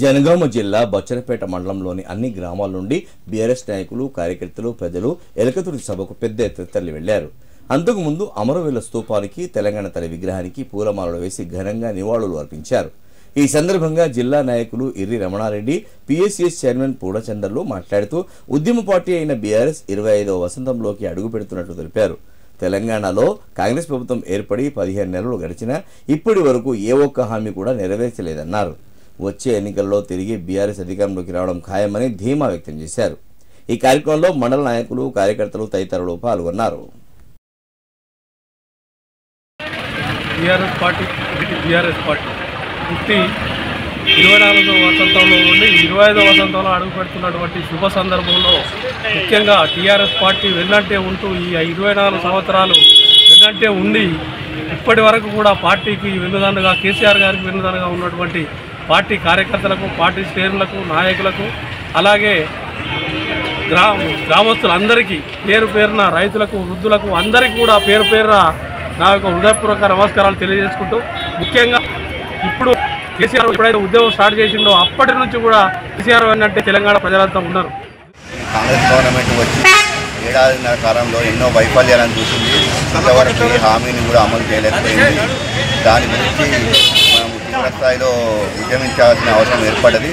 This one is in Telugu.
జనగామ జిల్లా బొచ్చనపేట మండలంలోని అన్ని గ్రామాల నుండి బీఆర్ఎస్ నాయకులు, కార్యకర్తలు, ప్రజలు ఎలకతుర్తి సభకు పెద్ద ఎత్తున తరలి వెళ్లారు. అంతకుముందు అమరవీరుల స్తూపానికి, తెలంగాణ తల్లి విగ్రహానికి పూలమాలలు వేసి ఘనంగా నివాళులు అర్పించారు. ఈ సందర్భంగా జిల్లా నాయకులు ఇర్రి రమణారెడ్డి, పిఎస్సిఎస్ చైర్మన్ పూర్ణచందర్లు మాట్లాడుతూ ఉద్యమ పార్టీ అయిన బీఆర్ఎస్ 25వ వసంతంలోకి అడుగు పెడుతున్నట్లు తెలిపారు. తెలంగాణలో కాంగ్రెస్ ప్రభుత్వం ఏర్పడి 15 నెలలు గడిచినా ఇప్పటి వరకు ఏ ఒక్క హామీ కూడా నెరవేర్చలేదన్నారు. వచ్చే ఎన్నికల్లో తిరిగి బీఆర్ఎస్ అధికారంలోకి రావడం ఖాయమని ధీమా వ్యక్తం చేశారు. ఈ కార్యక్రమంలో మండల నాయకులు, కార్యకర్తలు తదితరులు పాల్గొన్నారు. బీఆర్ఎస్ పార్టీ పుట్టి 24వ వసంతంలో నుండి 25వ వసంతంలో అడుగు పెడుతున్నటువంటి శుభ సందర్భంలో ముఖ్యంగా టీఆర్ఎస్ పార్టీ వెన్నంటే ఉంటూ ఈ 24 సంవత్సరాలు వెన్నంటే ఉండి ఇప్పటి వరకు కూడా పార్టీకి వెన్నుదన్నుగా, కేసీఆర్ గారికి వెన్నుదన్నుగా ఉన్నటువంటి పార్టీ కార్యకర్తలకు, పార్టీ శ్రేణులకు, నాయకులకు, అలాగే గ్రామస్తులందరికీ పేరు పేరున, రైతులకు, వృద్ధులకు అందరికీ కూడా పేరు పేరున నా యొక్క హృదయపూర్వక నమస్కారాలు తెలియజేసుకుంటూ, ముఖ్యంగా ఇప్పుడు కేసీఆర్ ఎప్పుడైతే ఉద్యోగం స్టార్ట్ చేసిండో అప్పటి నుంచి కూడా కేసీఆర్ అంటే తెలంగాణ ప్రజలంతా ఉన్నారు. కాంగ్రెస్ గవర్నమెంట్ వచ్చి ఏడాదిన్నర కాలంలో ఎన్నో వైఫల్యాలను చూసింది. ఇంతవరకు ఏ హామీని కూడా అమలు చేయలేకపోయింది. దాని గురించి మనం తీవ్ర స్థాయిలో ఉద్యమించాల్సిన అవసరం ఏర్పడ్డది.